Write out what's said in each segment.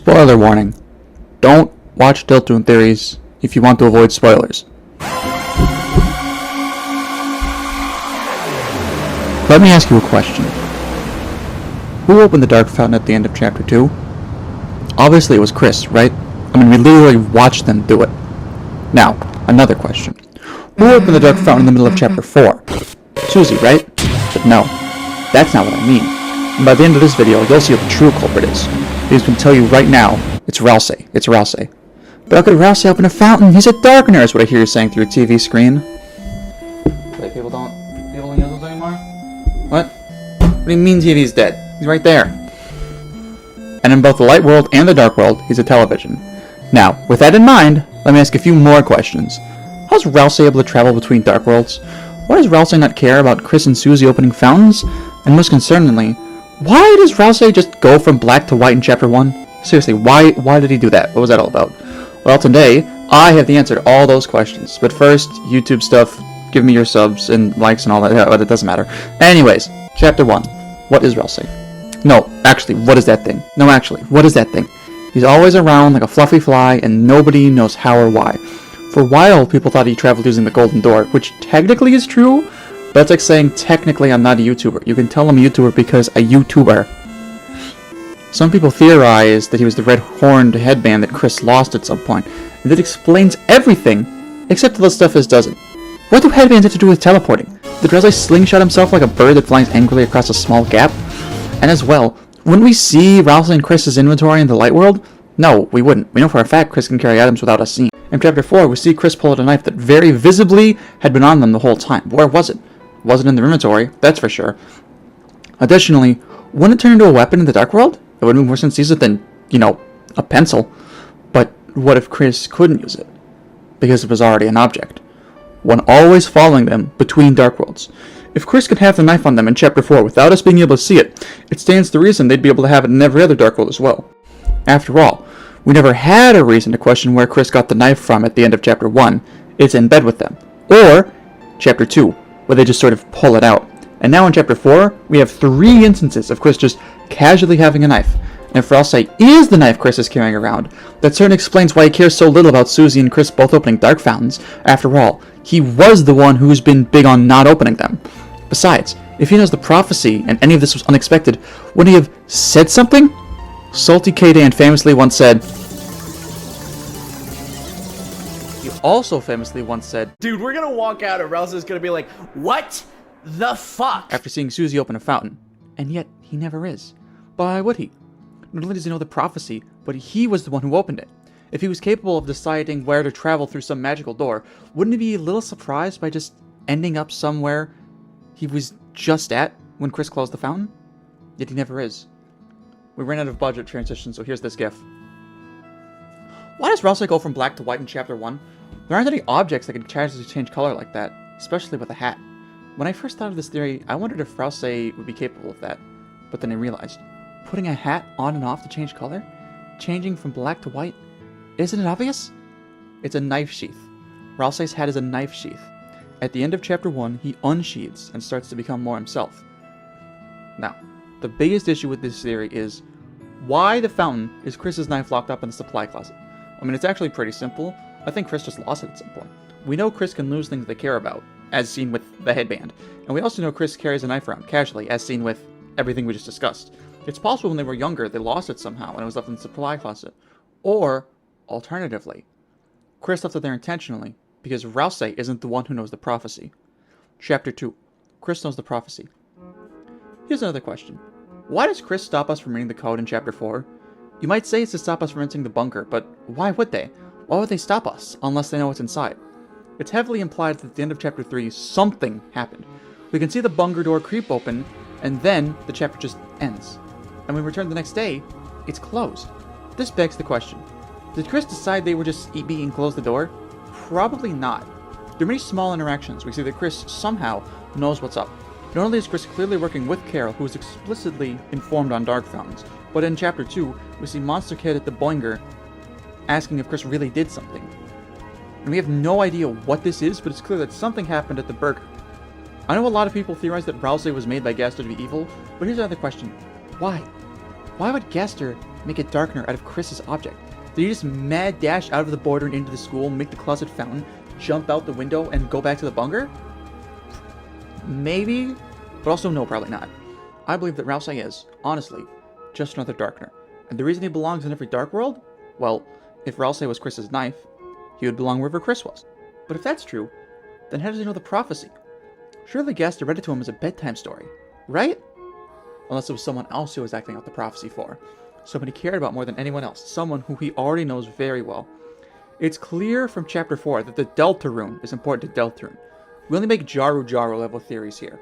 Spoiler warning. Don't watch Deltarune theories if you want to avoid spoilers. Let me ask you a question. Who opened the dark fountain at the end of chapter 2? Obviously it was Kris, right? I mean, we literally watched them do it. Now, another question. Who opened the dark fountain in the middle of chapter 4? Susie, right? But no, that's not what I mean. And by the end of this video, you'll see what the true culprit is. He's going to tell you right now, it's Ralsei. It's Ralsei. But how could Ralsei open a fountain? He's a darkener, is what I hear you saying through your TV screen. Wait, people don't use those anymore? What? What do you mean TV's dead? He's right there. And in both the light world and the dark world, he's a television. Now, with that in mind, let me ask a few more questions. How's Ralsei able to travel between dark worlds? Why does Ralsei not care about Kris and Susie opening fountains? And most concerningly, why does Ralsei just go from black to white in chapter 1? Seriously, why did he do that? What was that all about? Well, today, I have the answer to all those questions. But first, YouTube stuff, give me your subs and likes and all that, but it doesn't matter. Anyways, chapter 1. What is Ralsei? No, actually, what is that thing? No, actually, what is that thing? He's always around like a fluffy fly, and nobody knows how or why. For a while, people thought he traveled using the golden door, which technically is true, but that's like saying, technically, I'm not a YouTuber. You can tell I'm a YouTuber because a YouTuber. Some people theorize that he was the red horned headband that Kris lost at some point, and that explains everything, except the stuff this doesn't. What do headbands have to do with teleporting? Did Ralsei slingshot himself like a bird that flies angrily across a small gap? And as well, wouldn't we see Ralsei and Kris's inventory in the light world? No, we wouldn't. We know for a fact Kris can carry items without us seeing. In chapter 4, we see Kris pull out a knife that very visibly had been on them the whole time. Where was it? Wasn't in their inventory, that's for sure. Additionally, wouldn't it turn into a weapon in the dark world? It would make more sense to use it than, a pencil. But what if Kris couldn't use it? Because it was already an object. One always following them between dark worlds. If Kris could have the knife on them in chapter 4 without us being able to see it, it stands to reason they'd be able to have it in every other dark world as well. After all, we never had a reason to question where Kris got the knife from at the end of chapter 1. It's in bed with them. Or chapter 2, where they just sort of pull it out. And now in chapter 4, we have 3 instances of Kris just casually having a knife. And if Ralsei is the knife Kris is carrying around, that certainly explains why he cares so little about Susie and Kris both opening dark fountains. After all, he was the one who's been big on not opening them. Besides, if he knows the prophecy and any of this was unexpected, wouldn't he have said something? Salty K-Dan famously once said... He also famously once said... Dude, we're gonna walk out and Ralsei's gonna be like, what the fuck? After seeing Susie open a fountain. And yet, he never is. Why would he? Not only does he know the prophecy, but he was the one who opened it. If he was capable of deciding where to travel through some magical door, wouldn't he be a little surprised by just ending up somewhere he was just at when Kris closed the fountain? Yet he never is. We ran out of budget transition, so here's this gif. Why does Ralsei go from black to white in chapter 1? There aren't any objects that can casually change color like that, especially with a hat. When I first thought of this theory, I wondered if Ralsei would be capable of that. But then I realized, putting a hat on and off to change color? Changing from black to white? Isn't it obvious? It's a knife sheath. Ralsei's hat is a knife sheath. At the end of chapter 1, he unsheathes and starts to become more himself. Now, the biggest issue with this theory is, why the fountain is Kris's knife locked up in the supply closet? I mean, it's actually pretty simple. I think Kris just lost it at some point. We know Kris can lose things they care about, as seen with the headband. And we also know Kris carries a knife around casually, as seen with everything we just discussed. It's possible when they were younger, they lost it somehow and it was left in the supply closet. Or, alternatively, Kris left it there intentionally, because Ralsei isn't the one who knows the prophecy. Chapter 2. Kris knows the prophecy. Here's another question. Why does Kris stop us from reading the code in chapter 4? You might say it's to stop us from entering the bunker, but why would they? Why would they stop us, unless they know what's inside? It's heavily implied that at the end of chapter 3, something happened. We can see the bunker door creep open, and then the chapter just ends. And when we return the next day, it's closed. This begs the question. Did Kris decide they were just being and close the door? Probably not. Through many small interactions, we see that Kris somehow knows what's up. Not only is Kris clearly working with Carol, who is explicitly informed on dark fountains, but in chapter 2, we see Monster Kid at the Boinger asking if Kris really did something. And we have no idea what this is, but it's clear that something happened at the burger. I know a lot of people theorize that Ralsei was made by Gaster to be evil, but here's another question. Why? Why would Gaster make a darkener out of Kris's object? Did he just mad dash out of the border and into the school, make the closet fountain, jump out the window, and go back to the bunker? Maybe, but also no, probably not. I believe that Ralsei is, honestly, just another darkener. And the reason he belongs in every dark world? Well, if Ralsei was Kris's knife, he would belong wherever Kris was. But if that's true, then how does he know the prophecy? Surely Gaster read it to him as a bedtime story, right? Unless it was someone else he was acting out the prophecy for. Someone he cared about more than anyone else. Someone who he already knows very well. It's clear from Chapter 4 that the Deltarune is important to Deltarune. We only make Jaru level theories here.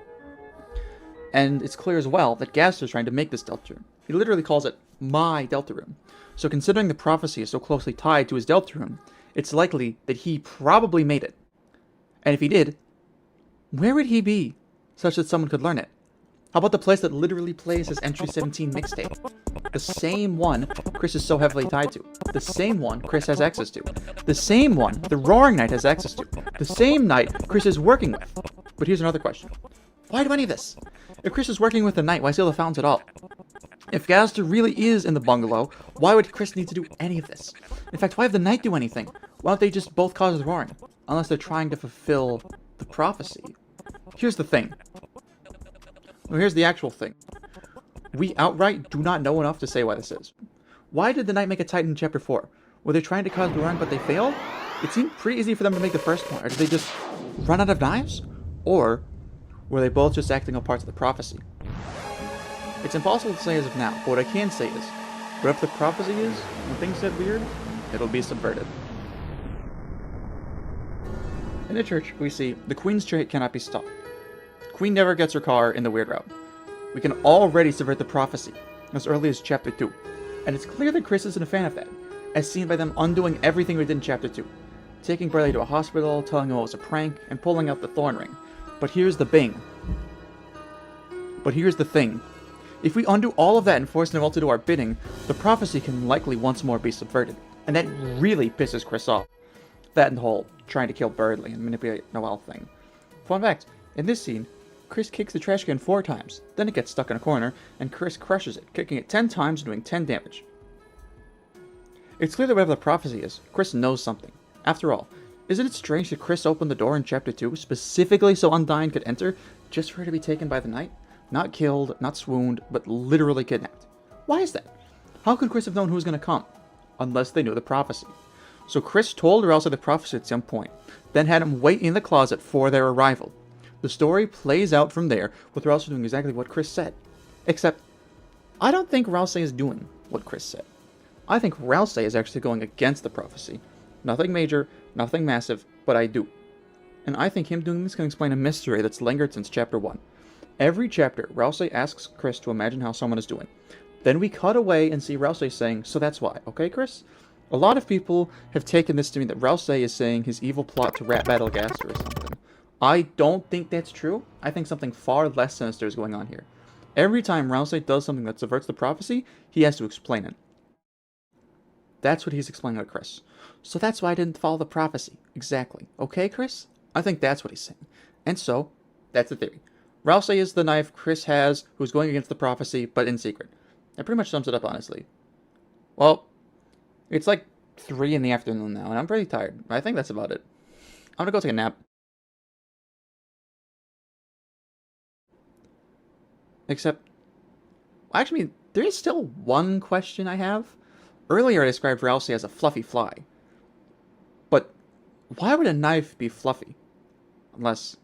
And it's clear as well that Gaster's trying to make this Deltarune. He literally calls it my Deltarune. So considering the prophecy is so closely tied to his Deltarune, it's likely that he probably made it. And if he did, where would he be such that someone could learn it? How about the place that literally plays his Entry 17 mixtape? The same one Kris is so heavily tied to. The same one Kris has access to. The same one the Roaring Knight has access to. The same Knight Kris is working with. But here's another question. Why do any of this? If Kris is working with the Knight, why steal the fountains at all? If Gaster really is in the bungalow, why would Kris need to do any of this? In fact, why have the Knight do anything? Why don't they just both cause the roaring? Unless they're trying to fulfill the prophecy. Here's the thing. Well, here's the actual thing. We outright do not know enough to say why this is. Why did the Knight make a Titan in Chapter 4? Were they trying to cause the roaring but they failed? It seemed pretty easy for them to make the first one. Or did they just run out of knives? Or were they both just acting on parts of the prophecy? It's impossible to say as of now, but what I can say is, whatever the prophecy is, when things get weird, it'll be subverted. In the church, we see the Queen's chariot cannot be stopped. Queen never gets her car in the weird route. We can already subvert the prophecy, as early as Chapter 2. And it's clear that Kris isn't a fan of that, as seen by them undoing everything we did in Chapter 2. Taking Burley to a hospital, telling him it was a prank, and pulling out the thorn ring. But here's the thing. If we undo all of that and force Noelle to do our bidding, the prophecy can likely once more be subverted. And that really pisses Kris off. That and the whole trying to kill Burley and manipulate Noelle thing. Fun fact, in this scene, Kris kicks the trash can 4 times, then it gets stuck in a corner, and Kris crushes it, kicking it 10 times and doing 10 damage. It's clear that whatever the prophecy is, Kris knows something. After all, isn't it strange that Kris opened the door in Chapter 2 specifically so Undyne could enter, just for her to be taken by the Knight? Not killed, not swooned, but literally kidnapped. Why is that? How could Kris have known who was going to come? Unless they knew the prophecy. So Kris told Ralsei the prophecy at some point, then had him wait in the closet for their arrival. The story plays out from there, with Ralsei doing exactly what Kris said. Except, I don't think Ralsei is doing what Kris said. I think Ralsei is actually going against the prophecy. Nothing major, nothing massive, but I do. And I think him doing this can explain a mystery that's lingered since Chapter 1. Every chapter, Ralsei asks Kris to imagine how someone is doing. Then we cut away and see Ralsei saying, "So that's why, okay, Kris?" A lot of people have taken this to mean that Ralsei is saying his evil plot to rat battle Gaster or something. I don't think that's true. I think something far less sinister is going on here. Every time Ralsei does something that subverts the prophecy, he has to explain it. That's what he's explaining to Kris. So that's why I didn't follow the prophecy. Exactly. Okay, Kris? I think that's what he's saying. And so, that's the theory. Ralsei is the knife Kris has, who's going against the prophecy, but in secret. That pretty much sums it up, honestly. Well, it's like 3 in the afternoon now, and I'm pretty tired. I think that's about it. I'm gonna go take a nap. Except, actually, there is still one question I have. Earlier I described Ralsei as a fluffy fly. But why would a knife be fluffy? Unless...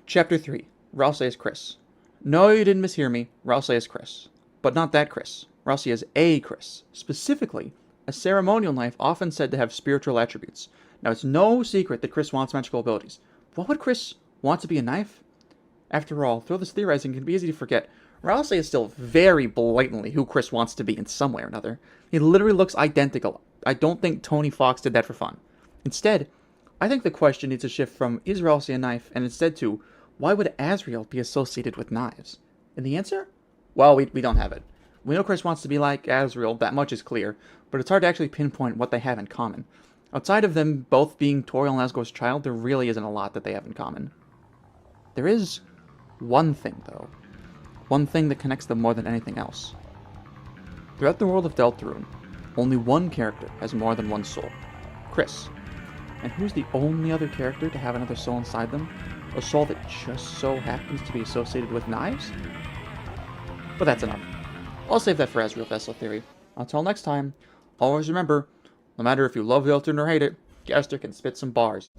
Chapter 3. Ralsei is Kris. No, you didn't mishear me. Ralsei is Kris. But not that Kris. Ralsei is a Kris. Specifically, a ceremonial knife often said to have spiritual attributes. Now, it's no secret that Kris wants magical abilities. What would Kris want to be a knife? After all, through this theorizing, it can be easy to forget. Ralsei is still very blatantly who Kris wants to be in some way or another. He literally looks identical. I don't think Tony Fox did that for fun. Instead, I think the question needs to shift from, is Ralsei a knife, and instead to, why would Azrael be associated with knives? And the answer? Well, we don't have it. We know Kris wants to be like Azrael, that much is clear, but it's hard to actually pinpoint what they have in common. Outside of them both being Toriel and Asgore's child, there really isn't a lot that they have in common. There is one thing, though. one thing that connects them more than anything else. Throughout the world of Deltarune, only one character has more than one soul, Kris. And who's the only other character to have another soul inside them? A soul that just so happens to be associated with knives? But that's enough. I'll save that for Ezreal Vessel Theory. Until next time, always remember, no matter if you love Deltarune or hate it, Gaster can spit some bars.